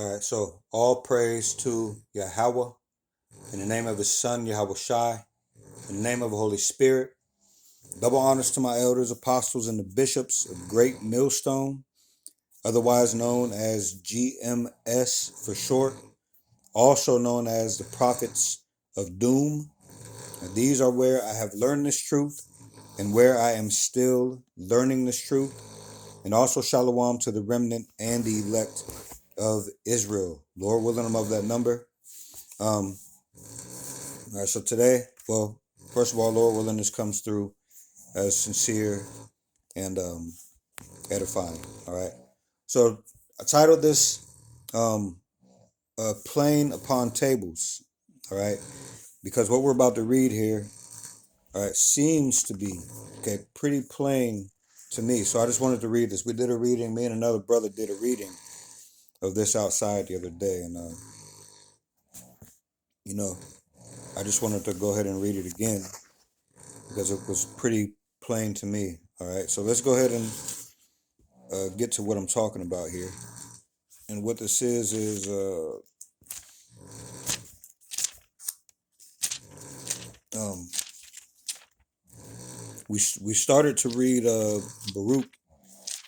All right, so all praise to Yahweh in the name of his son, Yahweh Shai, in the name of the Holy Spirit. Double honors to my elders, apostles, and the bishops of Great Millstone, otherwise known as GMS for short, also known as the prophets of doom. And these are where I have learned this truth and where I am still learning this truth. And also shalom to the remnant and the elect of Israel. Lord willing, I'm of that number. All right, so today, well, first of all, Lord willing, this comes through as sincere and edifying. All right, so I titled this "Plain Upon Tables." All right, because what we're about to read here, all right, seems to be pretty plain to me. So I just wanted to read this. We did a reading. Me and another brother did a reading of this outside the other day, and you know, I just wanted to go ahead and read it again because it was pretty plain to me. All right, so let's go ahead and get to what I'm talking about here. And what this is um, we started to read Baruch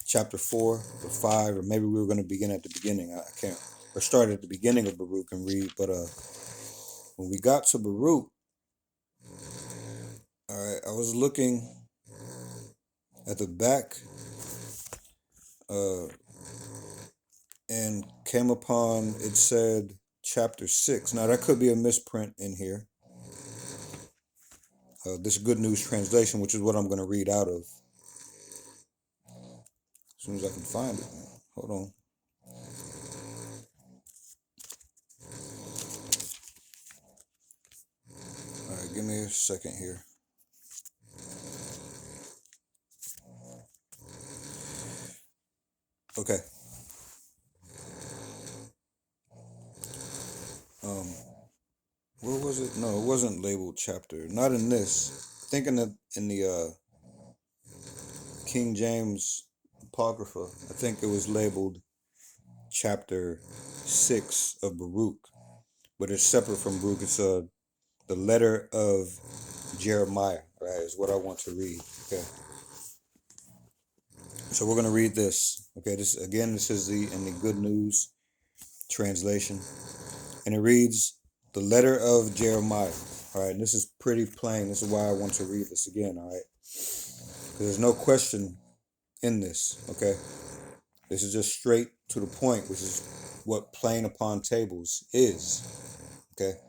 chapter 4 or 5, or maybe we were going to begin at the beginning. I can't, or start at the beginning of Baruch and read. But when we got to Baruch, all right, I was looking at the back uh, and came upon, it said chapter 6. Now that could be a misprint in here. This Good News Translation, which is what I'm going to read out of as soon as I can find it. Hold on. All right, give me a second here. Okay. Where was it? No, it wasn't labeled chapter. Not in this. Thinking that in the King James Apocrypha, I think it was labeled chapter 6 of Baruch, but it's separate from Baruch. It's the letter of Jeremiah, right? Is what I want to read. Okay. So we're gonna read this. Okay. This is in the Good News translation, and it reads, "The letter of Jeremiah." All right. And this is pretty plain. This is why I want to read this again. All right. Because there's no question in this. Okay. This is just straight to the point, which is what plain upon tables is. Okay.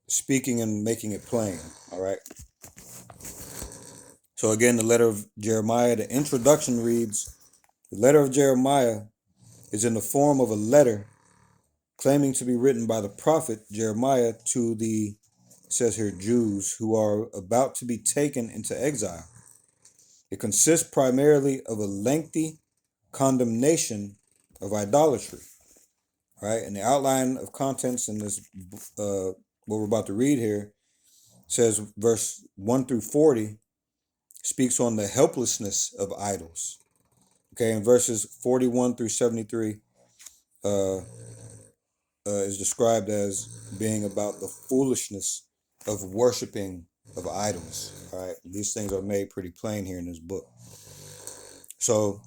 Speaking and making it plain. All right. So again, the letter of Jeremiah. The introduction reads, "The letter of Jeremiah is in the form of a letter claiming to be written by the prophet Jeremiah to the," it says here, "Jews who are about to be taken into exile. It consists primarily of a lengthy condemnation of idolatry." Right? And the outline of contents in this, what we're about to read here, says verse 1 through 40 speaks on the helplessness of idols. Okay, and verses 41 through 73 is described as being about the foolishness of worshiping of idols. All right, these things are made pretty plain here in this book. So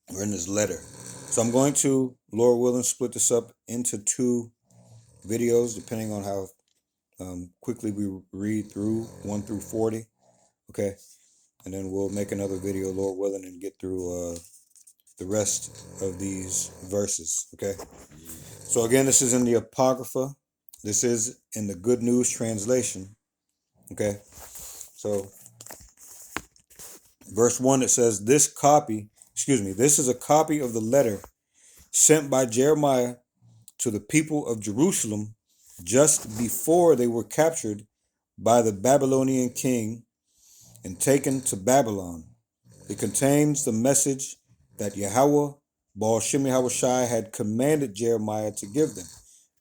we're in this letter. So I'm going to, Lord willing, split this up into two videos, depending on how quickly we read through 1 through 40. Okay, and then we'll make another video, Lord willing, and get through the rest of these verses. Okay. So again, this is in the Apocrypha. This is in the Good News translation. Okay. So verse 1, it says, this is a copy of the letter sent by Jeremiah to the people of Jerusalem just before they were captured by the Babylonian king and taken to Babylon. It contains the message that Yahweh, Baal Shem Yahweh Shai, had commanded Jeremiah to give them.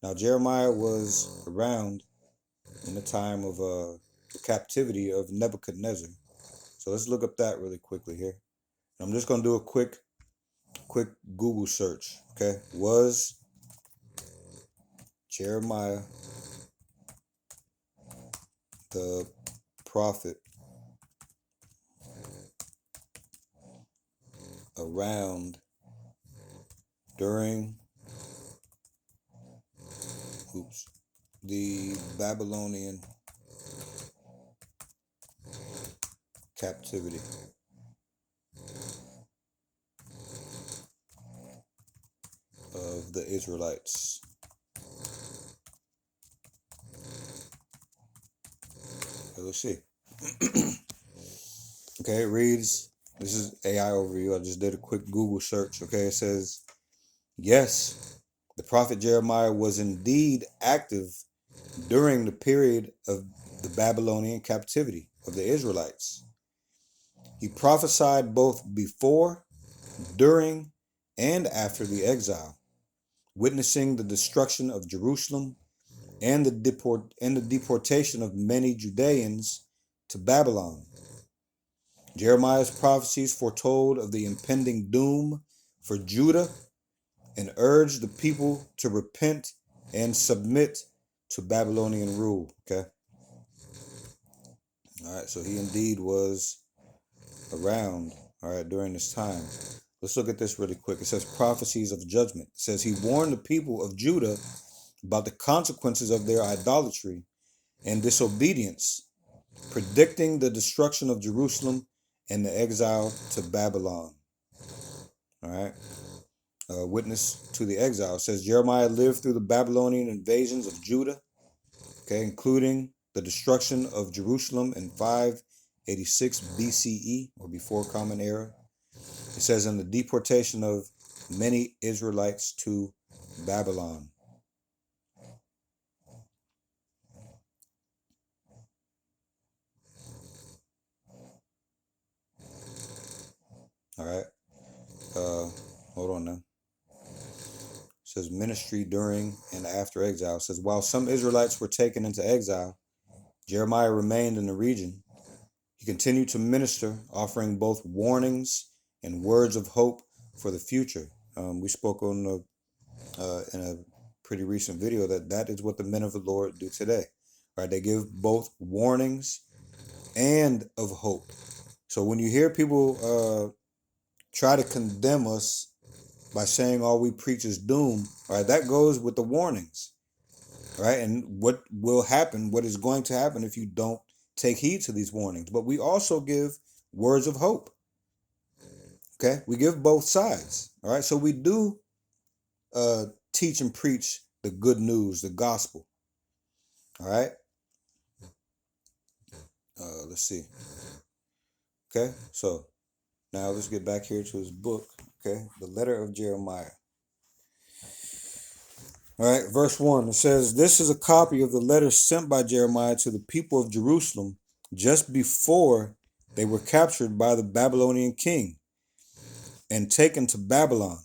Now, Jeremiah was around in the time of the captivity of Nebuchadnezzar. So let's look up that really quickly here. I'm just going to do a quick quick Google search. Okay, was Jeremiah the prophet around during the Babylonian captivity? Of the Israelites. Okay, let's see. Okay, it reads, this is AI overview. I just did a quick Google search. Okay, it says, yes, the prophet Jeremiah was indeed active during the period of the Babylonian captivity of the Israelites. He prophesied both before, during, and after the exile, witnessing the destruction of Jerusalem and the deportation of many Judeans to Babylon. Jeremiah's prophecies foretold of the impending doom for Judah and urged the people to repent and submit to Babylonian rule. Okay. All right. So he indeed was around, all right, during this time. Let's look at this really quick. It says prophecies of judgment. It says he warned the people of Judah about the consequences of their idolatry and disobedience, predicting the destruction of Jerusalem and the exile to Babylon. All right. Witness to the exile. It says Jeremiah lived through the Babylonian invasions of Judah, okay, including the destruction of Jerusalem in 586 BCE or before Common Era. It says in the deportation of many Israelites to Babylon. All right. Hold on now. It says ministry during and after exile. It says while some Israelites were taken into exile, Jeremiah remained in the region. He continued to minister, offering both warnings and words of hope for the future. We spoke on in a pretty recent video that is what the men of the Lord do today. Right? They give both warnings and of hope. So when you hear people try to condemn us by saying all we preach is doom, all right, that goes with the warnings, right? And what will happen, what is going to happen if you don't take heed to these warnings. But we also give words of hope. Okay, we give both sides. All right, so we do teach and preach the good news, the gospel. All right, let's see. Okay, so now let's get back here to his book. Okay, the letter of Jeremiah. All right, verse 1, it says, this is a copy of the letter sent by Jeremiah to the people of Jerusalem just before they were captured by the Babylonian king and taken to Babylon.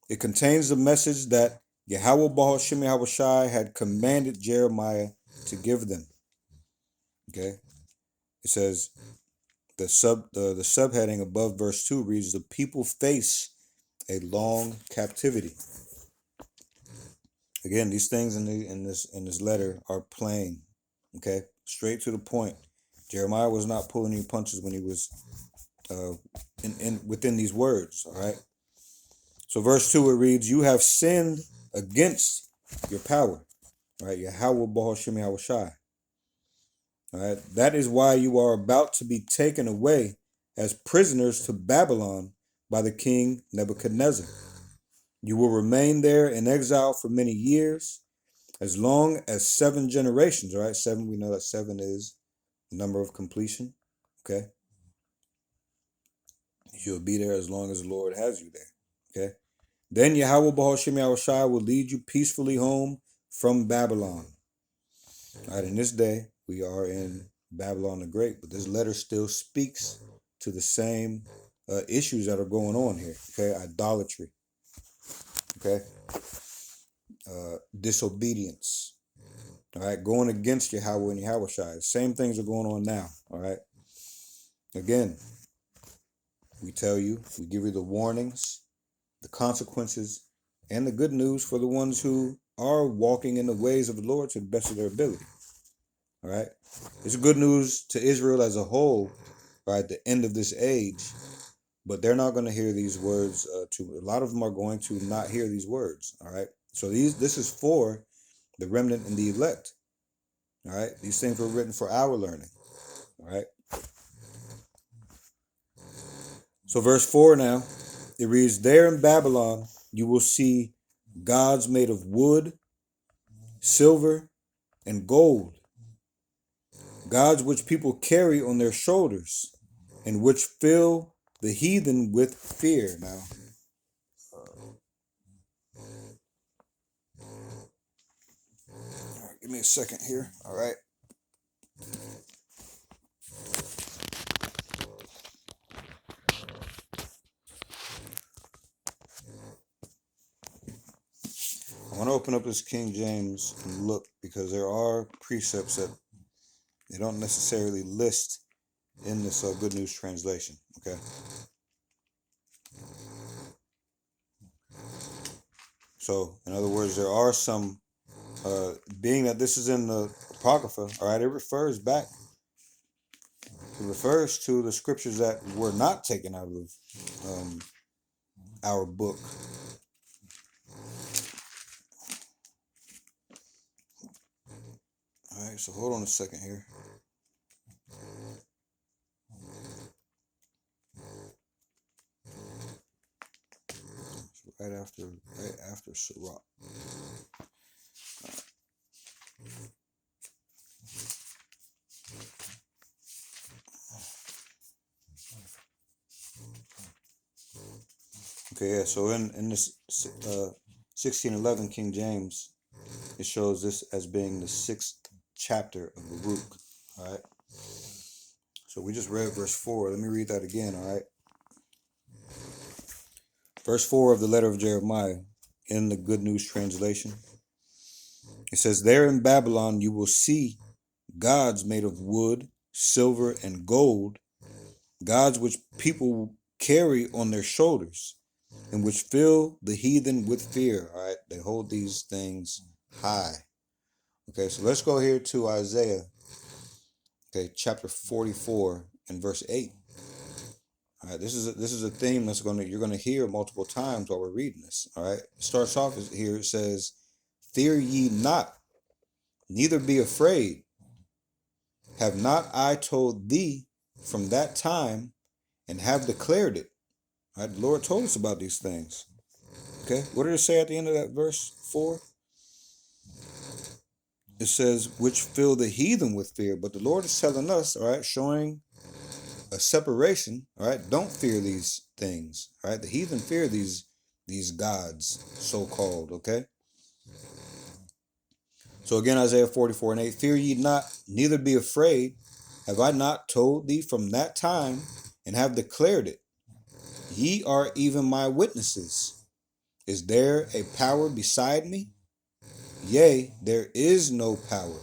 It contains the message that Yahweh Baal Shem Yahweh Shai had commanded Jeremiah to give them. Okay, it says the subheading above verse 2 reads, the people face a long captivity. Again, these things in this letter are plain. Okay, straight to the point. Jeremiah was not pulling any punches when he was within these words. All right. So verse 2 it reads, you have sinned against your power. All right, Yahweh Baal Shem Yahweh Shai. All right, that is why you are about to be taken away as prisoners to Babylon by the king Nebuchadnezzar. You will remain there in exile for many years, as long as 7 generations. All right, 7, we know that 7 is the number of completion. Okay, you'll be there as long as the Lord has you there. Okay, then Yahweh Baal Shem Yahweh Shai will lead you peacefully home from Babylon. All right, in this day, we are in Babylon the Great, but this letter still speaks to the same issues that are going on here. Okay, idolatry. Okay, disobedience. All right, going against Yahweh and Yahweh Shai. Same things are going on now. All right, again, we tell you, we give you the warnings, the consequences, and the good news for the ones who are walking in the ways of the Lord to the best of their ability. All right. It's good news to Israel as a whole, right, at the end of this age, but they're not going to hear these words. A lot of them are going to not hear these words. All right. So this is for the remnant and the elect. All right. These things were written for our learning. All right. So verse 4 now, it reads, there in Babylon you will see gods made of wood, silver, and gold, gods which people carry on their shoulders, and which fill the heathen with fear. Now, give me a second here. All right. I want to open up this King James and look, because there are precepts that they don't necessarily list in this Good News translation. Okay. So, in other words, there are some, being that this is in the Apocrypha, all right, it refers back. It refers to the scriptures that were not taken out of our book. All right, so hold on a second here. Right after Sirach. Okay, yeah. So in this 1611 King James, it shows this as being the 6th chapter of Baruch. All right. So we just read verse 4. Let me read that again. All right. Verse 4 of the letter of Jeremiah in the Good News translation. It says, there in Babylon you will see gods made of wood, silver, and gold, gods which people carry on their shoulders, and which fill the heathen with fear. All right, they hold these things high. Okay, so let's go here to Isaiah, okay, chapter 44 and verse 8. All right, this is a theme that's you're gonna hear multiple times while we're reading this. All right, it starts off here. It says, fear ye not, neither be afraid. Have not I told thee from that time, and have declared it? All right, the Lord told us about these things. Okay, what did it say at the end of that verse 4? It says, which fill the heathen with fear. But the Lord is telling us, all right, showing a separation. All right, don't fear these things. All right, the heathen fear these gods, so-called. Okay. So again, Isaiah 44 and 8, fear ye not, neither be afraid. Have I not told thee from that time, and have declared it? Ye are even my witnesses. Is there a power beside me? Yea, there is no power.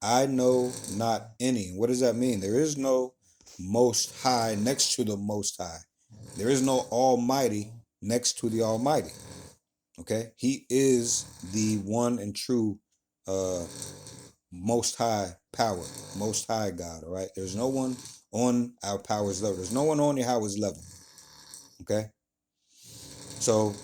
I know not any. What does that mean? There is no Most High next to the Most High. There is no Almighty next to the Almighty. Okay? He is the one and true Most High power, Most High God. All right? There's no one on our power's level. There's no one on Yahweh's level. Okay? So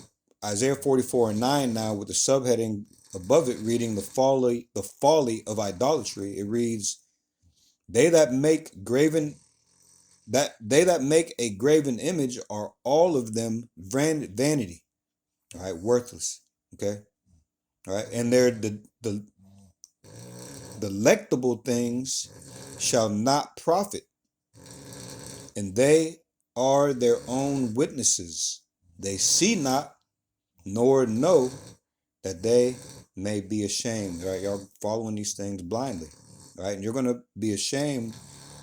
Isaiah 44 and 9 now, with the subheading above it reading the folly of idolatry, it reads, they that make a graven image are all of them vanity. All right, worthless. Okay. All right, and they're the delectable things shall not profit, and they are their own witnesses. They see not, nor know, that they may be ashamed. Right, y'all following these things blindly. Right, and you're gonna be ashamed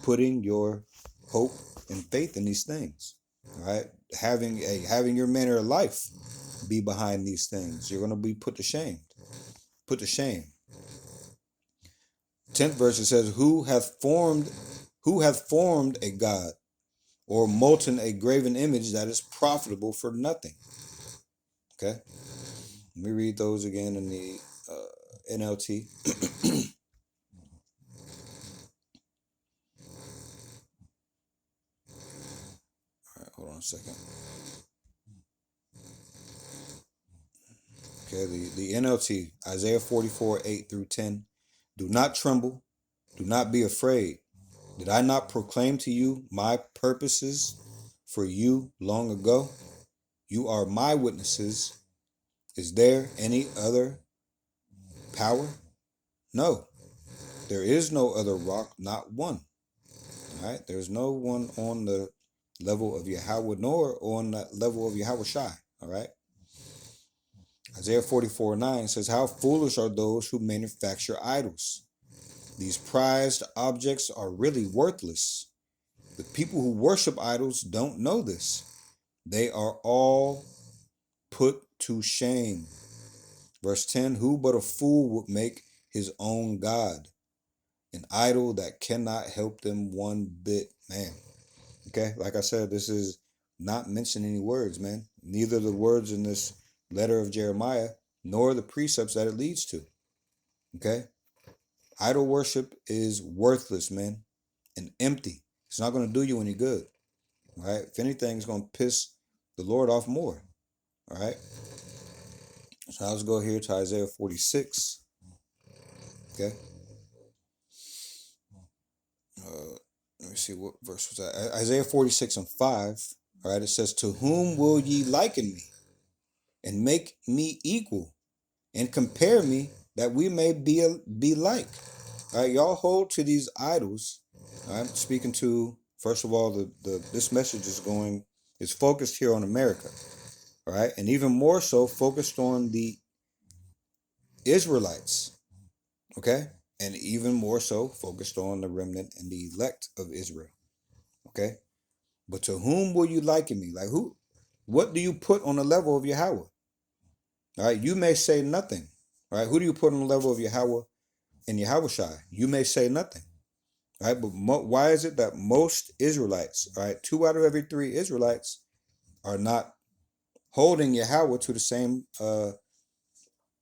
putting your hope and faith in these things. Right, having your manner of life be behind these things. You're gonna be put to shame. 10th verse, it says, who hath formed a god, or molten a graven image that is profitable for nothing? Okay. Let me read those again in the NLT. All right, hold on a second. Okay, the NLT, Isaiah 44, 8 through 10. Do not tremble, do not be afraid. Did I not proclaim to you my purposes for you long ago? You are my witnesses. Is there any other power? No, there is no other rock, not one. All right, there's no one on the level of Yahweh nor on the level of Yahweh Shai. All right. Isaiah 44, 9 says, how foolish are those who manufacture idols. These prized objects are really worthless. The people who worship idols don't know this. They are all put to shame. Verse 10, who but a fool would make his own God, an idol that cannot help them one bit, man. Okay, like I said, this is not mentioning any words, man. Neither the words in this letter of Jeremiah, nor the precepts that it leads to. Okay, idol worship is worthless, man, and empty. It's not going to do you any good. All right, if anything, it's going to piss the Lord off more. All right, so let's go here to Isaiah 46. Okay. Let me see, what verse was that? Isaiah 46 and 5. All right, it says, to whom will ye liken me, and make me equal, and compare me, that we may be like? All right, y'all hold to these idols. All right, speaking to, first of all, this message is focused here on America. All right, and even more so focused on the Israelites. Okay, and even more so focused on the remnant and the elect of Israel. Okay. But to whom will you liken me? Like who? What do you put on the level of Yahweh? All right, you may say nothing. All right, who do you put on the level of Yahweh and Yahweh Shai? You may say nothing. All right, but why is it that most Israelites, all right, 2 out of every 3 Israelites are not holding Yahweh to the same, are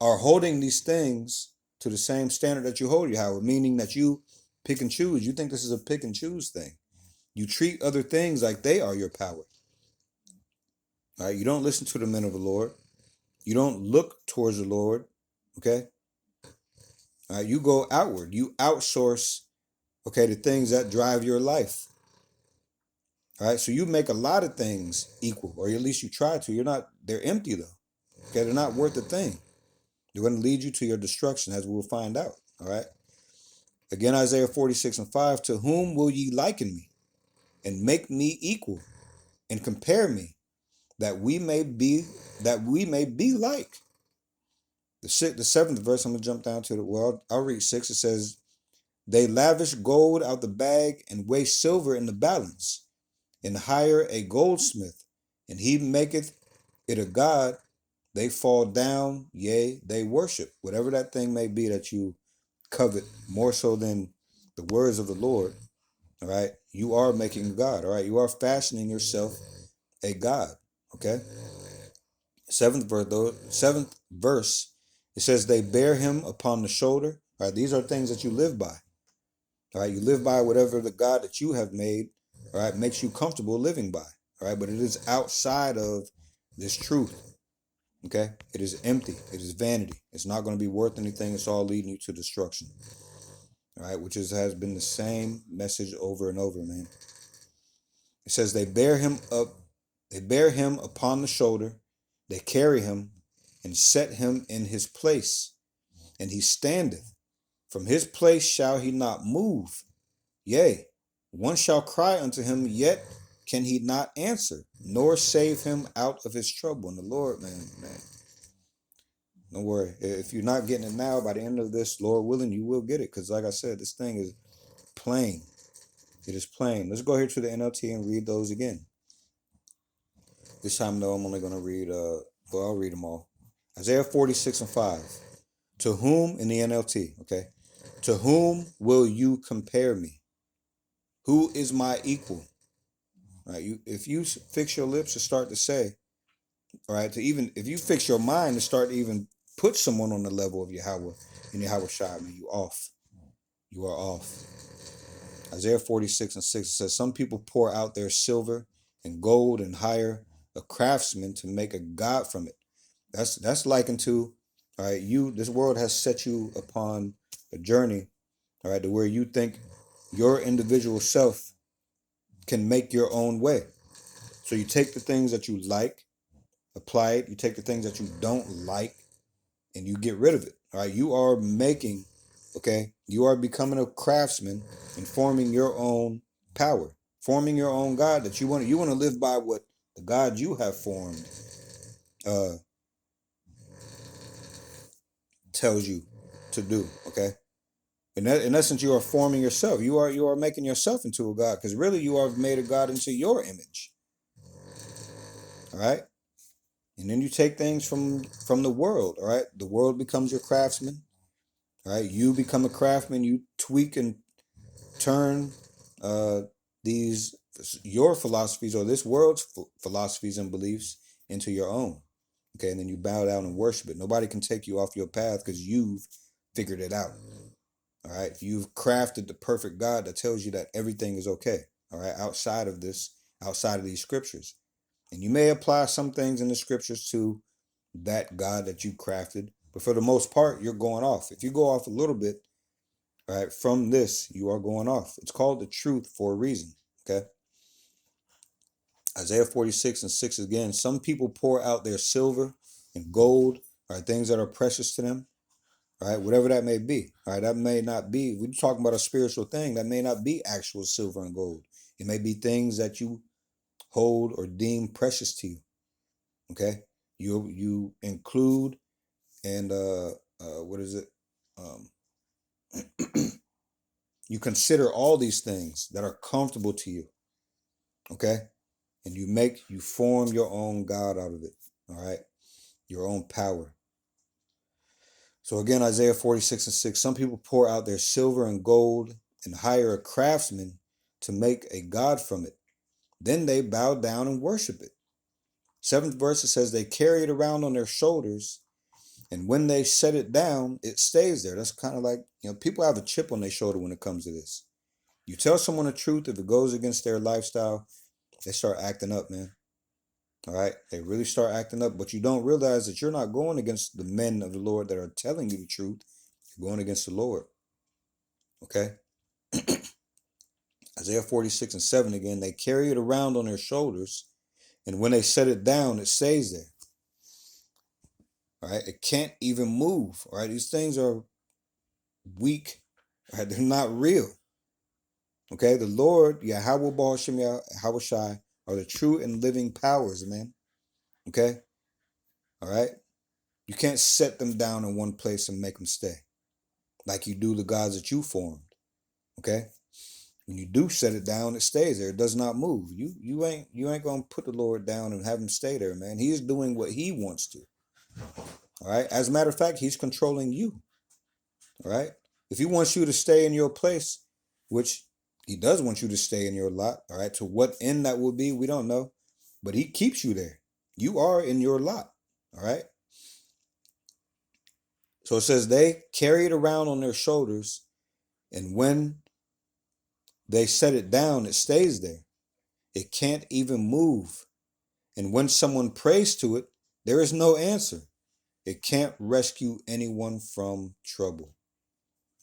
holding these things to the same standard that you hold Yahweh, meaning that you pick and choose. You think this is a pick and choose thing. You treat other things like they are your power. All right, you don't listen to the men of the Lord. You don't look towards the Lord. Okay. All right, you go outward. You outsource, okay, the things that drive your life. All right, so you make a lot of things equal, or at least you try to. They're empty though. Okay, they're not worth a thing. They're going to lead you to your destruction, as we'll find out. All right. Again, Isaiah 46 and 5, to whom will ye liken me, and make me equal, and compare me, that we may be like? The 7th verse, I'm going to jump down to I'll read 6. It says, they lavish gold out the bag, and weigh silver in the balance, and hire a goldsmith, and he maketh it a god. They fall down, yea, they worship. Whatever that thing may be that you covet more so than the words of the Lord, all right, you are making a god, all right? You are fashioning yourself a god, okay? 7th verse, it says, they bear him upon the shoulder. All right, these are things that you live by. All right, you live by whatever the God that you have made, all right, makes you comfortable living by. All right, but it is outside of this truth. Okay, it is empty. It is vanity. It's not going to be worth anything. It's all leading you to destruction. All right, which has been the same message over and over, man. It says they bear him up, they bear him upon the shoulder, they carry him and set him in his place, and he standeth. From his place shall he not move. Yea, one shall cry unto him, yet can he not answer, nor save him out of his trouble. And the Lord, man, don't worry. If you're not getting it now, by the end of this, Lord willing, you will get it. Because like I said, this thing is plain. It is plain. Let's go here to the NLT and read those again. This time, though, I'm only going to read, I'll read them all. Isaiah 46 and 5. To whom, in the NLT, okay? To whom will you compare me? Who is my equal? Right, if you fix your lips to start to say, All right, to even if you fix your mind to start to even put someone on the level of Yahweh and Yahweh Shai, man, you off. You are off. Isaiah 46:6 says, some people pour out their silver and gold and hire a craftsman to make a god from it. That's likened to, all right, this world has set you upon a journey, all right, to where you think your individual self can make your own way. So you take the things that you like, apply it, you take the things that you don't like, and you get rid of it. All right, you are making, okay, you are becoming a craftsman and forming your own power, forming your own God that you want. You want to live by what the God you have formed uh, tells you to do. Okay, in essence, you are forming yourself. You are making yourself into a God because really you are made a God into your image. All right, and then you take things from the world. All right, the world becomes your craftsman. All right, you become a craftsman. You tweak and turn uh, these your philosophies or this world's philosophies and beliefs into your own. Okay, and then you bow down and worship it. Nobody can take you off your path because you've figured it out. All right, you've crafted the perfect God that tells you that everything is okay. All right, outside of this, outside of these scriptures, and you may apply some things in the scriptures to that God that you crafted, but for the most part, you're going off. If you go off a little bit, all right, from this, you are going off. It's called the truth for a reason. Okay. Isaiah 46:6 again. Some people pour out their silver and gold, all right, things that are precious to them, all right, whatever that may be. All right, that may not be, we're talking about a spiritual thing, that may not be actual silver and gold. It may be things that you hold or deem precious to you. Okay. You include and what is it? Um, you consider all these things that are comfortable to you. Okay. And you form your own God out of it. All right. Your own power. So again, Isaiah 46:6, some people pour out their silver and gold and hire a craftsman to make a God from it. Then they bow down and worship it. Seventh verse, it says they carry it around on their shoulders, and when they set it down, it stays there. That's kind of like, people have a chip on their shoulder when it comes to this. You tell someone the truth, if it goes against their lifestyle, they start acting up, man. All right, they really start acting up, but you don't realize that you're not going against the men of the Lord that are telling you the truth. You're going against the Lord. Okay. Isaiah 46:7 again, they carry it around on their shoulders, and when they set it down, it stays there. All right, it can't even move. All right, these things are weak. All right, they're not real. Okay, the Lord, Yahweh Baal Shem Yahweh Shai, are the true and living powers, man. Okay, all right, you can't set them down in one place and make them stay like you do the gods that you formed. Okay, when you do set it down, it stays there. It does not move. You ain't gonna put the Lord down and have him stay there, man. He is doing what he wants to. All right. As a matter of fact, he's controlling you. All right. If he wants you to stay in your place, which he does want you to stay in your lot, all right. To what end that will be, we don't know, but he keeps you there. You are in your lot. All right. So it says they carry it around on their shoulders, and when they set it down, it stays there. It can't even move. And when someone prays to it, there is no answer. It can't rescue anyone from trouble.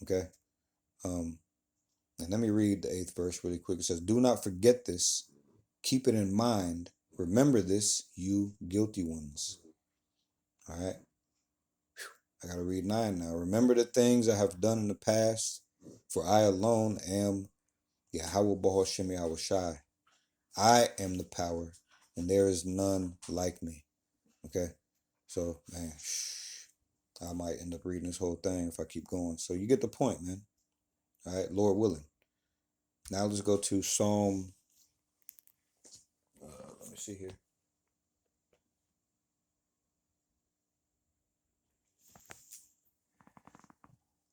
Okay. And let me read the 8th verse really quick. It says, do not forget this. Keep it in mind. Remember this, you guilty ones. All right. I got to read 9 now. Remember the things I have done in the past, for I alone am Yahweh Baal Shem Yahweh Shai. I am the power, and there is none like me. Okay. So, man, I might end up reading this whole thing if I keep going. So you get the point, man. All right, Lord willing. Now let's go to Psalm. Let me see here.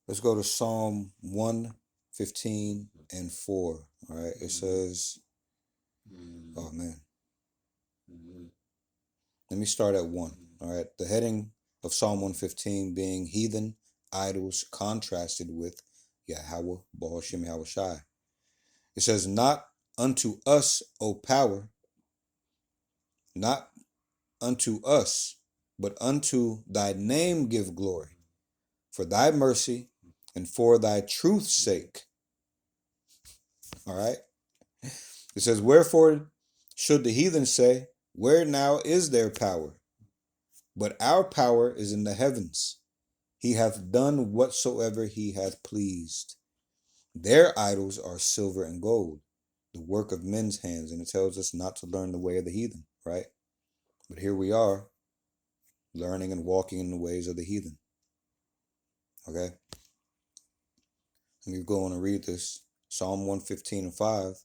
Let's go to Psalm 115:4. All right, it says, oh man. Let me start at 1. All right. The heading of Psalm 115 being heathen idols contrasted with Yahweh Bahashim Yahweh Shai. It says, not unto us, O power, not unto us, but unto thy name give glory, for thy mercy and for thy truth's sake. All right. It says, wherefore should the heathen say, where now is their power? But our power is in the heavens. He hath done whatsoever he hath pleased. Their idols are silver and gold, the work of men's hands. And it tells us not to learn the way of the heathen, right? But here we are, learning and walking in the ways of the heathen. Okay? Let me go on and read this. Psalm 115 and 5. It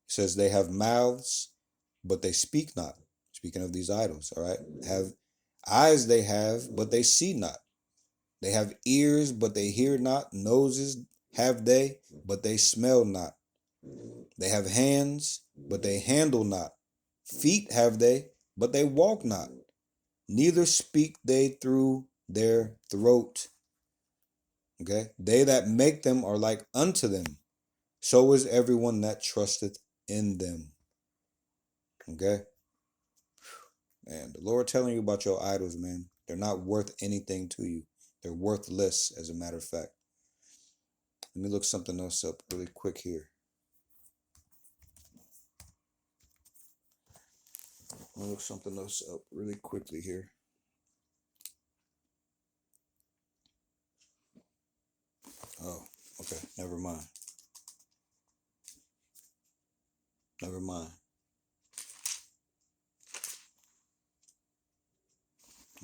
says, they have mouths, but they speak not. Speaking of these idols, all right? Have eyes they have, but they see not. They have ears, but they hear not. Noses have they, but they smell not. They have hands, but they handle not. Feet have they, but they walk not. Neither speak they through their throat. Okay? They that make them are like unto them. So is everyone that trusteth in them. Okay? Man, the Lord telling you about your idols, man. They're not worth anything to you. They're worthless, as a matter of fact. Let me look something else up really quick here. Let me look something else up really quickly here. Oh, okay. Never mind. Never mind.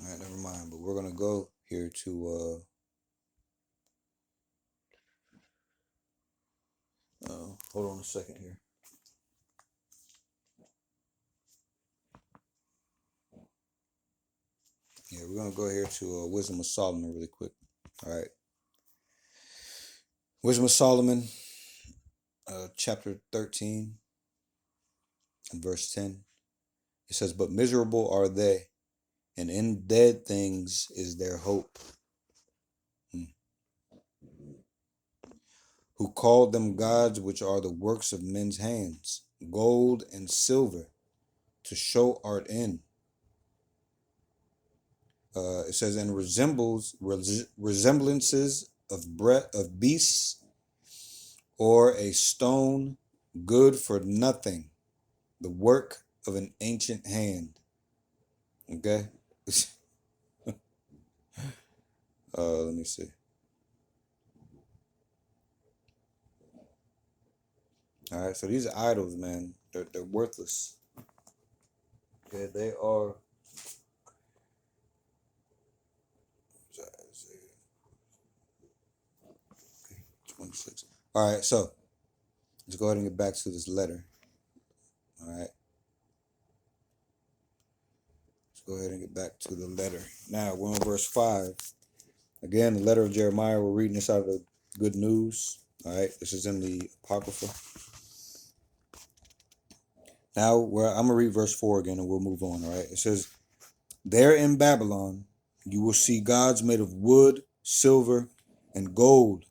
All right, never mind. But we're going to go here to... hold on a second here. Yeah, we're going to go here to Wisdom of Solomon really quick. All right. Wisdom of Solomon, chapter 13 and verse 10. It says, but miserable are they, and in dead things is their hope. Who called them gods, which are the works of men's hands, gold and silver, to show art in. It says, and resemblances of beasts, or a stone good for nothing, the work of an ancient hand. Okay? Let me see. All right, so these idols, man, they're worthless. Okay, they are. 26. All right, so let's go ahead and get back to this letter. All right. Let's go ahead and get back to the letter. Now, we're on verse 5. Again, the letter of Jeremiah. We're reading this out of the Good News. All right, this is in the Apocrypha. Now, I'm going to read verse 4 again, and we'll move on. All right, it says, there in Babylon, you will see gods made of wood, silver, and gold,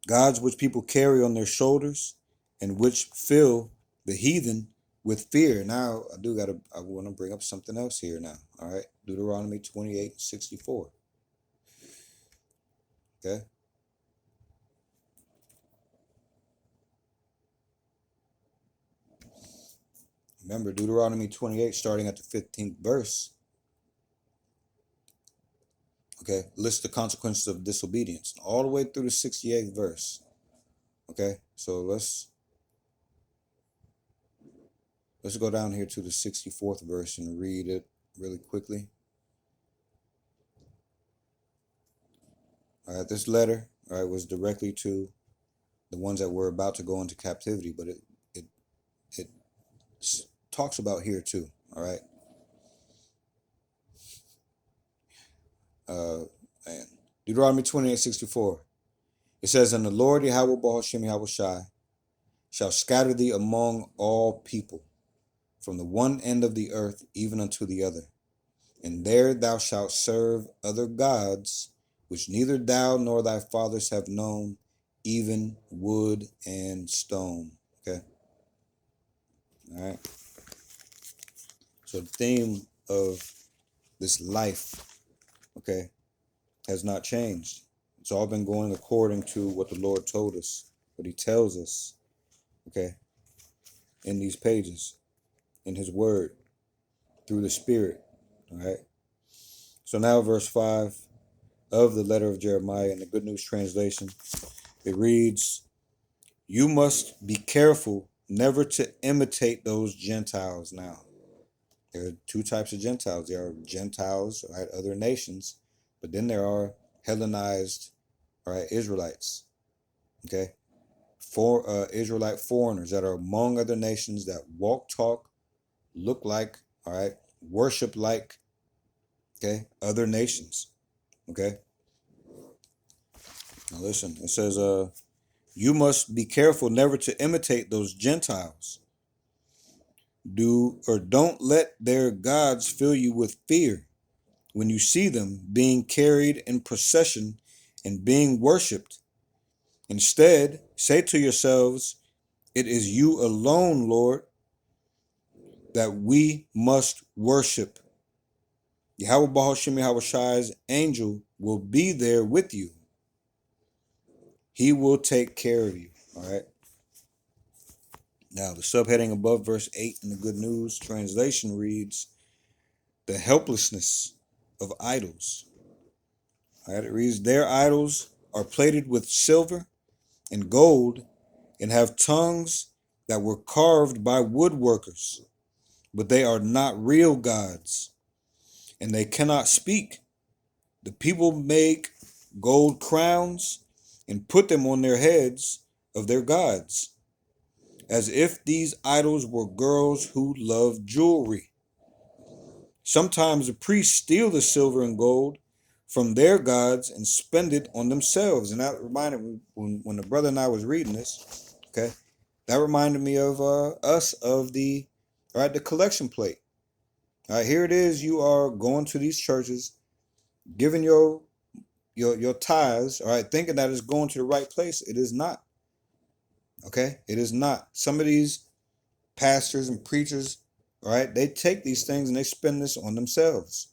gods which people carry on their shoulders, and which fill the heathen with fear. Now, I want to bring up something else here now. All right, Deuteronomy 28:64. Okay. Remember, Deuteronomy 28, starting at the 15th verse. Okay, lists the consequences of disobedience all the way through the 68th verse. Okay, so let's go down here to the 64th verse and read it really quickly. All right, this letter, all right, was directly to the ones that were about to go into captivity, but it talks about here too. All right. And Deuteronomy 28:64. It says, and the Lord Yahweh Bahashim Yahweh Shai shall scatter thee among all people, from the one end of the earth even unto the other. And there thou shalt serve other gods, which neither thou nor thy fathers have known, even wood and stone. Okay. All right. So the theme of this life, okay, has not changed. It's all been going according to what the Lord told us, what he tells us, okay, in these pages, in his word, through the Spirit. All right. So now verse 5 of the letter of Jeremiah in the Good News Translation, it reads, you must be careful never to imitate those Gentiles. Now, there are two types of Gentiles. There are Gentiles, right, other nations, but then there are Hellenized, all right, Israelites, okay, Israelite foreigners that are among other nations that walk, talk, look like, all right, worship like, okay, other nations, okay. Now listen, it says, you must be careful never to imitate those Gentiles. Don't let their gods fill you with fear when you see them being carried in procession and being worshipped. Instead, say to yourselves, it is you alone, Lord, that we must worship. Yahweh Bahashim Yahweh Shai's angel will be there with you. He will take care of you. All right. Now, the subheading above verse 8 in the Good News Translation reads, the helplessness of idols. All right, it reads, their idols are plated with silver and gold and have tongues that were carved by woodworkers, but they are not real gods, and they cannot speak. The people make gold crowns and put them on their heads of their gods, as if these idols were girls who love jewelry. Sometimes the priests steal the silver and gold from their gods and spend it on themselves. And that reminded me, when the brother and I was reading this, okay, that reminded me of us of the collection plate. All right, here it is. You are going to these churches, giving your tithes, all right, thinking that it's going to the right place. It is not. Okay, it is not. Some of these pastors and preachers, all right, they take these things and they spend this on themselves.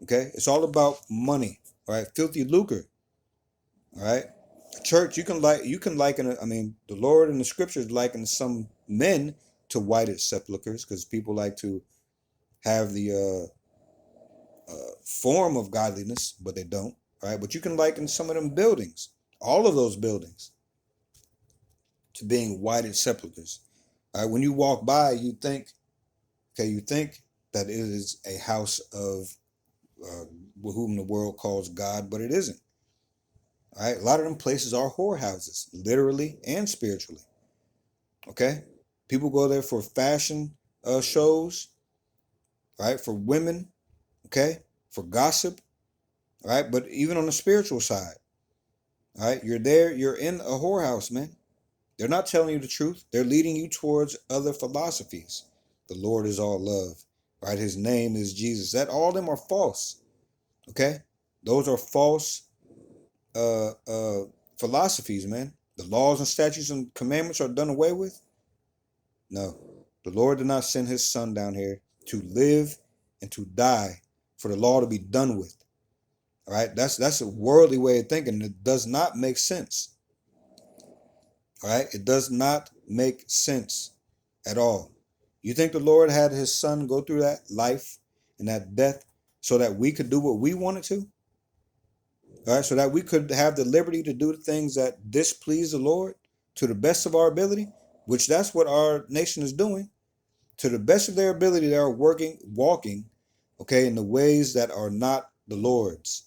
Okay, it's all about money. All right, filthy lucre. All right, church, you can liken it. I mean, the Lord in the scriptures liken some men to whited sepulchres because people like to have the form of godliness, but they don't. All right, but you can liken some of them buildings, all of those buildings, to being whited sepulchres. All right, when you walk by, you think that it is a house of whom the world calls God, but it isn't. All right, a lot of them places are whorehouses, literally and spiritually. Okay, people go there for fashion shows, right? For women, okay, for gossip, all right. But even on the spiritual side, all right, you're there, you're in a whorehouse, man. They're not telling you the truth. They're leading you towards other philosophies. The Lord is all love, right? His name is Jesus. That all of them are false. Okay, those are false philosophies, man. The laws and statutes and commandments are done away with. No, the Lord did not send his son down here to live and to die for the law to be done with. All right, that's a worldly way of thinking. It does not make sense. All right, it does not make sense at all. You think the Lord had his son go through that life and that death so that we could do what we wanted to? All right, so that we could have the liberty to do the things that displease the Lord to the best of our ability, which that's what our nation is doing. To the best of their ability, they are walking, okay, in the ways that are not the Lord's.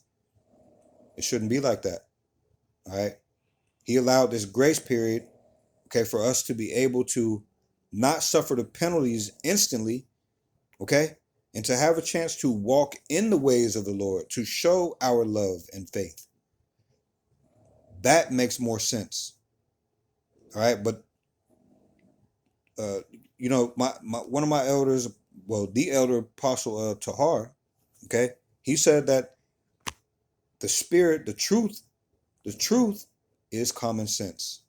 It shouldn't be like that. All right. He allowed this grace period, okay, for us to be able to not suffer the penalties instantly, okay, and to have a chance to walk in the ways of the Lord, to show our love and faith. That makes more sense. All right. But, my one of my elders, well, the elder apostle Tahar, Okay? He said that the spirit, the truth is common sense.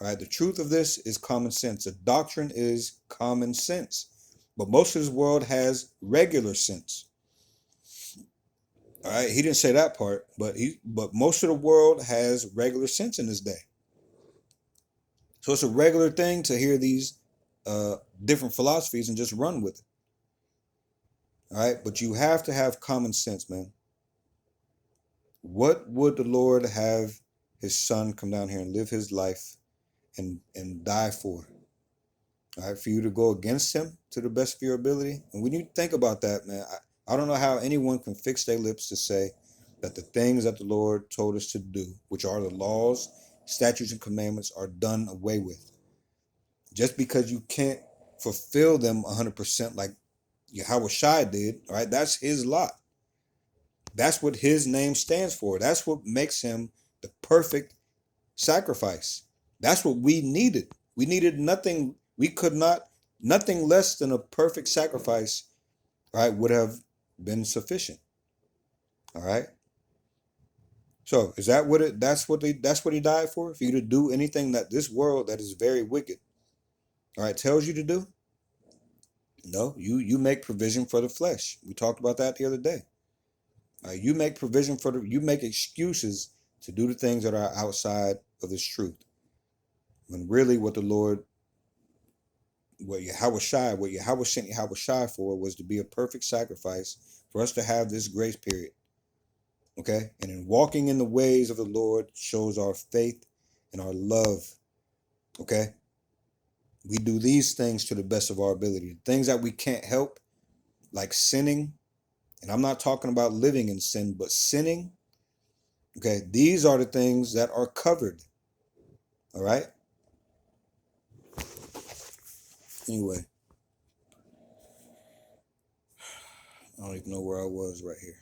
All right? The truth of this is common sense. The doctrine is common sense. But most of this world has regular sense. All right? He didn't say that part, but most of the world has regular sense in this day. So it's a regular thing to hear these different philosophies and just run with it. All right? But you have to have common sense, man. What would the Lord have his son come down here and live his life and die for? All right, for you to go against him to the best of your ability. And when you think about that, man, I don't know how anyone can fix their lips to say that the things that the Lord told us to do, which are the laws, statutes, and commandments, are done away with. Just because you can't fulfill them 100% like Yahweh Shai did, all right, that's his lot. That's what his name stands for. That's what makes him the perfect sacrifice. That's what we needed. We needed nothing. We could not, nothing less than a perfect sacrifice, right, would have been sufficient. All right. So is that what it? That's what he died for you to do anything that this world that is very wicked, all right, tells you to do. No, you make provision for the flesh. We talked about that the other day. You make provision for you make excuses to do the things that are outside of this truth. When really what the Lord, what Yahweh sent Yahweh Shai for was to be a perfect sacrifice for us to have this grace period. Okay? And in walking in the ways of the Lord shows our faith and our love. Okay? We do these things to the best of our ability. Things that we can't help, like sinning, and I'm not talking about living in sin, but sinning. Okay, these are the things that are covered. All right. Anyway, I don't even know where I was right here.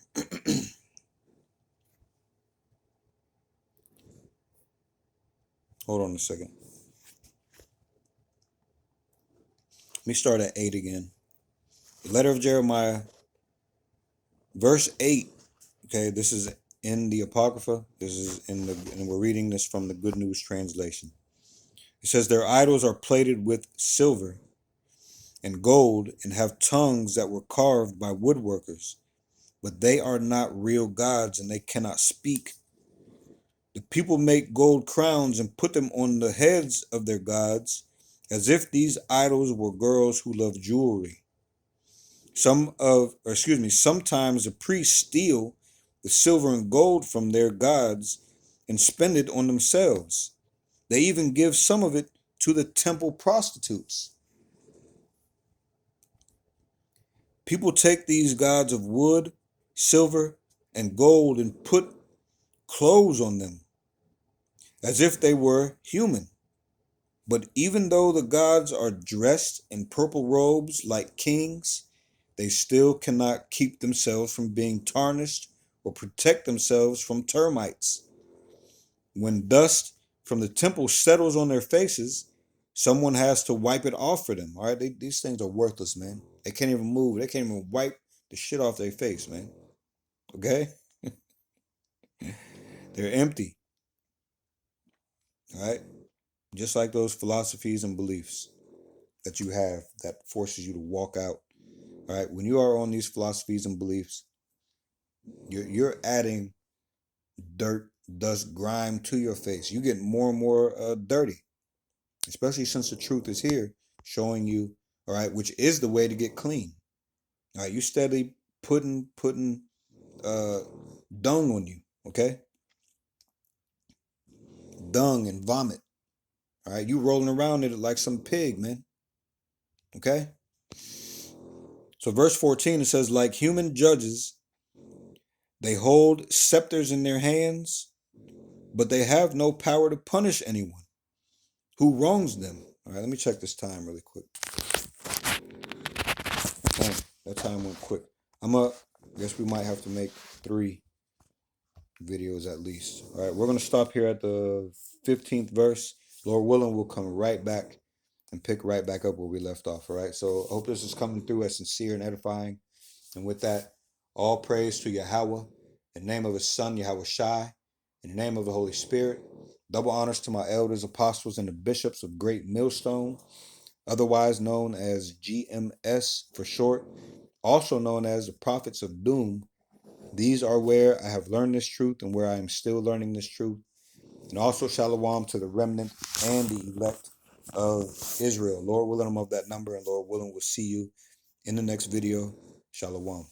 Hold on a second. Let me start at 8 again. The letter of Jeremiah, verse 8. Okay, this is in the Apocrypha. And we're reading this from the Good News Translation. It says, their idols are plated with silver and gold and have tongues that were carved by woodworkers, but they are not real gods and they cannot speak. The people make gold crowns and put them on the heads of their gods, as if these idols were girls who love jewelry. Sometimes the priests steal the silver and gold from their gods and spend it on themselves. They even give some of it to the temple prostitutes. People take these gods of wood, silver, and gold and put clothes on them, as if they were human. But even though the gods are dressed in purple robes like kings, they still cannot keep themselves from being tarnished or protect themselves from termites. When dust from the temple settles on their faces, someone has to wipe it off for them. All right, these things are worthless, man. They can't even move. They can't even wipe the shit off their face, man. Okay? They're empty. All right? Just like those philosophies and beliefs that you have that forces you to walk out. All right? When you are on these philosophies and beliefs, you're adding dirt, dust, grime to your face. You get more and more dirty, especially since the truth is here showing you, all right, which is the way to get clean. All right, you steadily putting uh dung on you, okay? Dung and vomit. All right, you rolling around in it like some pig, man. Okay? So verse 14 it says, like human judges, they hold scepters in their hands, but they have no power to punish anyone who wrongs them. All right, let me check this time really quick. That time went quick. I guess we might have to make 3 videos at least. All right, we're going to stop here at the 15th verse. Lord willing, we'll come right back and pick right back up where we left off. All right, so I hope this is coming through as sincere and edifying. And with that, All praise to Yahweh, in the name of his son, Yahweh Shai, in the name of the Holy Spirit. Double honors to my elders, apostles, and the bishops of Great Millstone, otherwise known as GMS for short, also known as the Prophets of Doom. These are where I have learned this truth and where I am still learning this truth. And also shalom to the remnant and the elect of Israel. Lord willing, I'm of that number, and Lord willing, we'll see you in the next video. Shalom.